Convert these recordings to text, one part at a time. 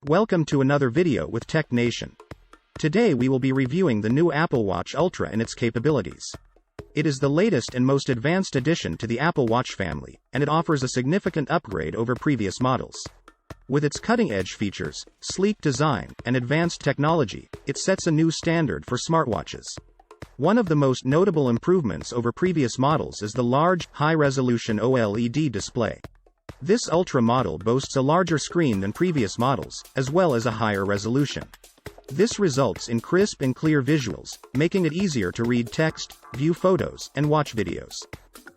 Welcome to another video with Tech Nation. Today we will be reviewing the new Apple Watch Ultra and its capabilities. It is the latest and most advanced addition to the Apple Watch family, and it offers a significant upgrade over previous models. With its cutting-edge features, sleek design, and advanced technology, it sets a new standard for smartwatches. One of the most notable improvements over previous models is the large, high-resolution OLED display. This Ultra model boasts a larger screen than previous models, as well as a higher resolution. This results in crisp and clear visuals, making it easier to read text, view photos, and watch videos.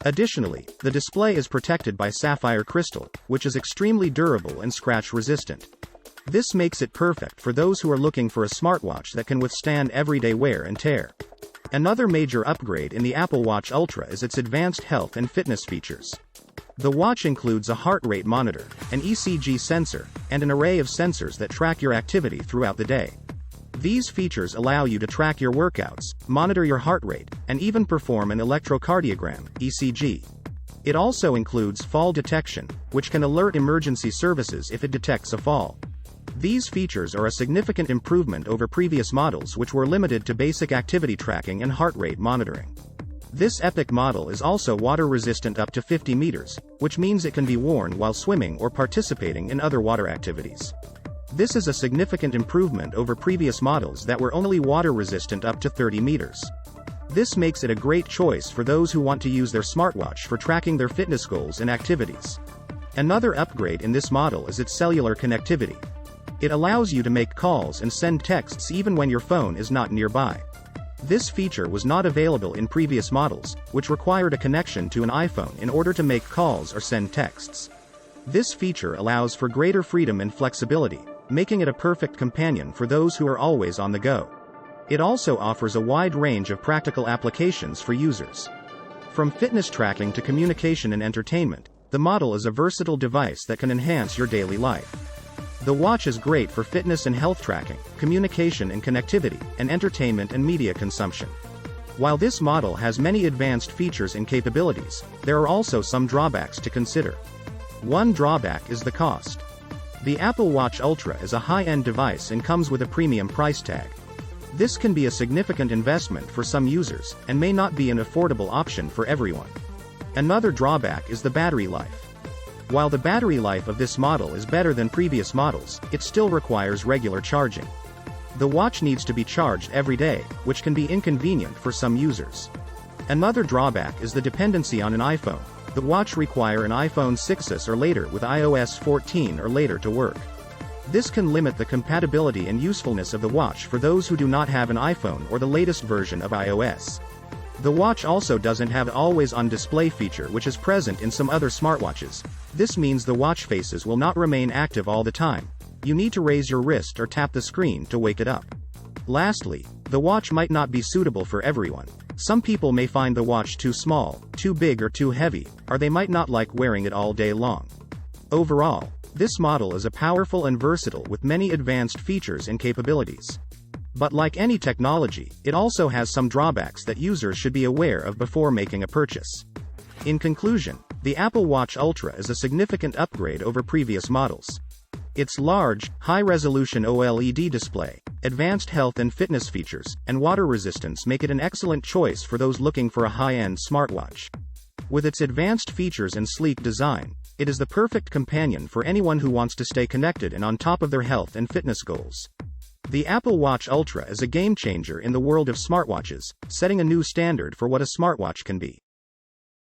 Additionally, the display is protected by sapphire crystal, which is extremely durable and scratch-resistant. This makes it perfect for those who are looking for a smartwatch that can withstand everyday wear and tear. Another major upgrade in the Apple Watch Ultra is its advanced health and fitness features. The watch includes a heart rate monitor, an ECG sensor, and an array of sensors that track your activity throughout the day. These features allow you to track your workouts, monitor your heart rate, and even perform an electrocardiogram, ECG. It also includes fall detection, which can alert emergency services if it detects a fall. These features are a significant improvement over previous models which were limited to basic activity tracking and heart rate monitoring. This epic model is also water-resistant up to 50 meters, which means it can be worn while swimming or participating in other water activities. This is a significant improvement over previous models that were only water-resistant up to 30 meters. This makes it a great choice for those who want to use their smartwatch for tracking their fitness goals and activities. Another upgrade in this model is its cellular connectivity. It allows you to make calls and send texts even when your phone is not nearby. This feature was not available in previous models, which required a connection to an iPhone in order to make calls or send texts. This feature allows for greater freedom and flexibility, making it a perfect companion for those who are always on the go. It also offers a wide range of practical applications for users. From fitness tracking to communication and entertainment, the model is a versatile device that can enhance your daily life. The watch is great for fitness and health tracking, communication and connectivity, and entertainment and media consumption. While this model has many advanced features and capabilities, there are also some drawbacks to consider. One drawback is the cost. The Apple Watch Ultra is a high-end device and comes with a premium price tag. This can be a significant investment for some users, and may not be an affordable option for everyone. Another drawback is the battery life. While the battery life of this model is better than previous models, it still requires regular charging. The watch needs to be charged every day, which can be inconvenient for some users. Another drawback is the dependency on an iPhone. The watch requires an iPhone 6s or later with iOS 14 or later to work. This can limit the compatibility and usefulness of the watch for those who do not have an iPhone or the latest version of iOS. The watch also doesn't have an always-on display feature which is present in some other smartwatches. This means the watch faces will not remain active all the time. You need to raise your wrist or tap the screen to wake it up. Lastly, the watch might not be suitable for everyone. Some people may find the watch too small, too big or too heavy, or they might not like wearing it all day long. Overall, this model is a powerful and versatile with many advanced features and capabilities. But like any technology, it also has some drawbacks that users should be aware of before making a purchase. In conclusion, the Apple Watch Ultra is a significant upgrade over previous models. Its large, high-resolution OLED display, advanced health and fitness features, and water resistance make it an excellent choice for those looking for a high-end smartwatch. With its advanced features and sleek design, it is the perfect companion for anyone who wants to stay connected and on top of their health and fitness goals. The Apple Watch Ultra is a game-changer in the world of smartwatches, setting a new standard for what a smartwatch can be.